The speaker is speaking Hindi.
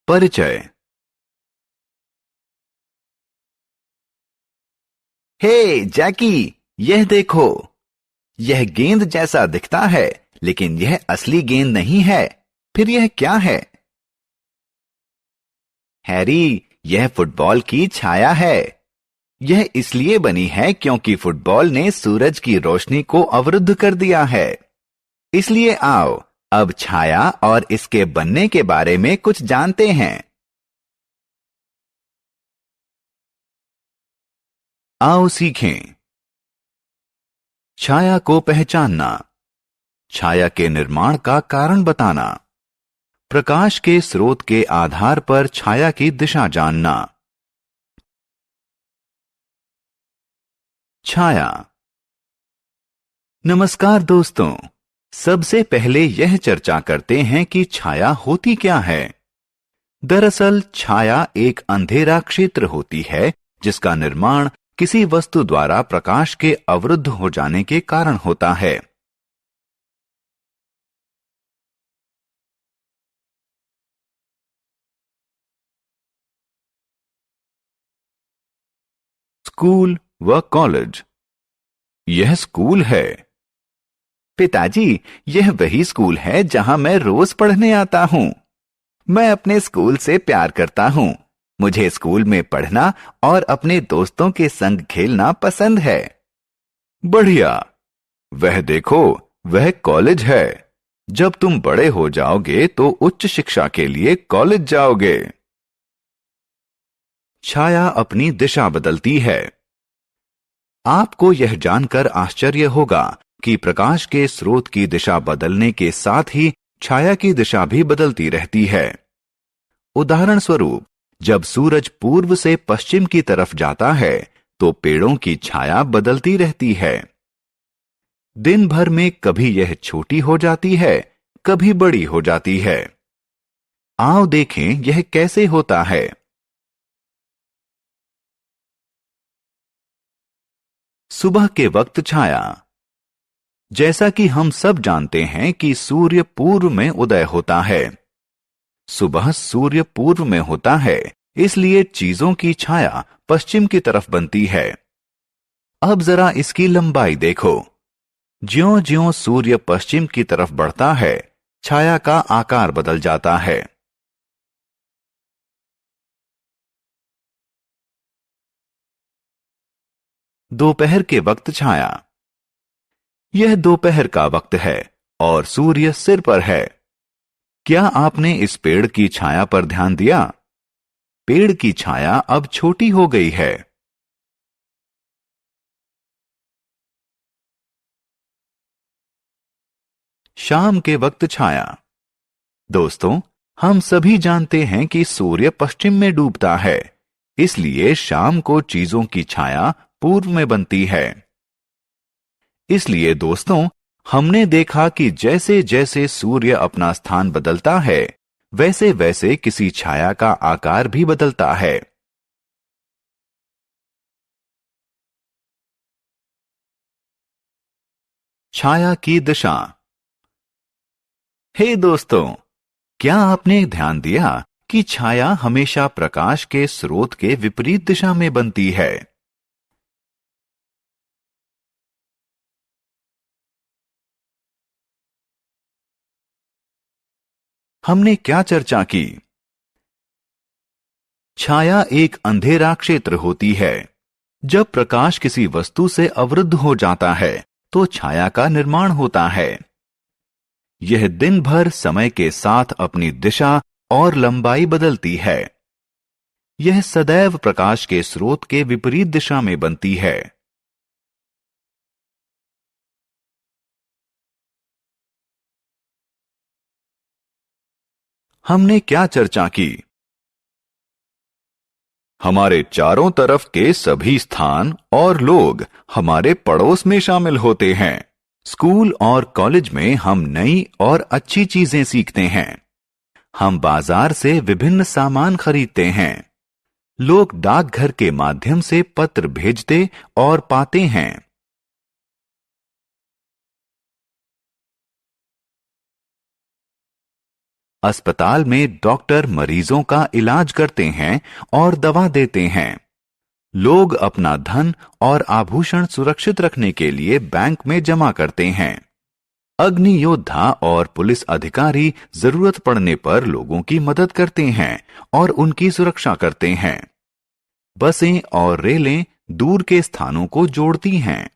परिचय। हे जैकी, यह देखो। यह गेंद जैसा दिखता है, लेकिन यह असली गेंद नहीं है। फिर यह क्या है? हैरी, यह फुटबॉल की छाया है। यह इसलिए बनी है क्योंकि फुटबॉल ने सूरज की रोशनी को अवरुद्ध कर दिया है। इसलिए आओ, अब छाया और इसके बनने के बारे में कुछ जानते हैं। आओ सीखें। छाया को पहचानना, छाया के निर्माण का कारण बताना, प्रकाश के स्रोत के आधार पर छाया की दिशा जानना। छाया। नमस्कार दोस्तों, सबसे पहले यह चर्चा करते हैं कि छाया होती क्या है। दरअसल छाया एक अंधेरा क्षेत्र होती है जिसका निर्माण किसी वस्तु द्वारा प्रकाश के अवरुद्ध हो जाने के कारण होता है। स्कूल व कॉलेज। यह स्कूल है। पिताजी, यह वही स्कूल है जहां मैं रोज पढ़ने आता हूं। मैं अपने स्कूल से प्यार करता हूं। मुझे स्कूल में पढ़ना और अपने दोस्तों के संग खेलना पसंद है। बढ़िया। वह देखो, वह कॉलेज है। जब तुम बड़े हो जाओगे तो उच्च शिक्षा के लिए कॉलेज जाओगे। छाया अपनी दिशा बदलती है। आपको यह जानकर आश्चर्य होगा कि प्रकाश के स्रोत की दिशा बदलने के साथ ही छाया की दिशा भी बदलती रहती है। उदाहरण स्वरूप, जब सूरज पूर्व से पश्चिम की तरफ जाता है तो पेड़ों की छाया बदलती रहती है। दिन भर में कभी यह छोटी हो जाती है, कभी बड़ी हो जाती है। आओ देखें यह कैसे होता है। सुबह के वक्त छाया। जैसा कि हम सब जानते हैं कि सूर्य पूर्व में उदय होता है। सुबह सूर्य पूर्व में होता है, इसलिए चीजों की छाया पश्चिम की तरफ बनती है। अब जरा इसकी लंबाई देखो। ज्यों-ज्यों सूर्य पश्चिम की तरफ बढ़ता है, छाया का आकार बदल जाता है। दोपहर के वक्त छाया। यह दोपहर का वक्त है और सूर्य सिर पर है। क्या आपने इस पेड़ की छाया पर ध्यान दिया? पेड़ की छाया अब छोटी हो गई है। शाम के वक्त छाया। दोस्तों, हम सभी जानते हैं कि सूर्य पश्चिम में डूबता है, इसलिए शाम को चीजों की छाया पूर्व में बनती है। इसलिए दोस्तों, हमने देखा कि जैसे जैसे सूर्य अपना स्थान बदलता है, वैसे वैसे किसी छाया का आकार भी बदलता है। छाया की दिशा। हे दोस्तों, क्या आपने ध्यान दिया कि छाया हमेशा प्रकाश के स्रोत के विपरीत दिशा में बनती है? हमने क्या चर्चा की? छाया एक अंधेरा क्षेत्र होती है। जब प्रकाश किसी वस्तु से अवरुद्ध हो जाता है, तो छाया का निर्माण होता है। यह दिन भर समय के साथ अपनी दिशा और लंबाई बदलती है। यह सदैव प्रकाश के स्रोत के विपरीत दिशा में बनती है। हमने क्या चर्चा की? हमारे चारों तरफ के सभी स्थान और लोग हमारे पड़ोस में शामिल होते हैं। स्कूल और कॉलेज में हम नई और अच्छी चीजें सीखते हैं। हम बाजार से विभिन्न सामान खरीदते हैं। लोग डाकघर के माध्यम से पत्र भेजते और पाते हैं। अस्पताल में डॉक्टर मरीजों का इलाज करते हैं और दवा देते हैं। लोग अपना धन और आभूषण सुरक्षित रखने के लिए बैंक में जमा करते हैं। अग्नि योद्धा और पुलिस अधिकारी जरूरत पड़ने पर लोगों की मदद करते हैं और उनकी सुरक्षा करते हैं। बसें और रेलें दूर के स्थानों को जोड़ती हैं।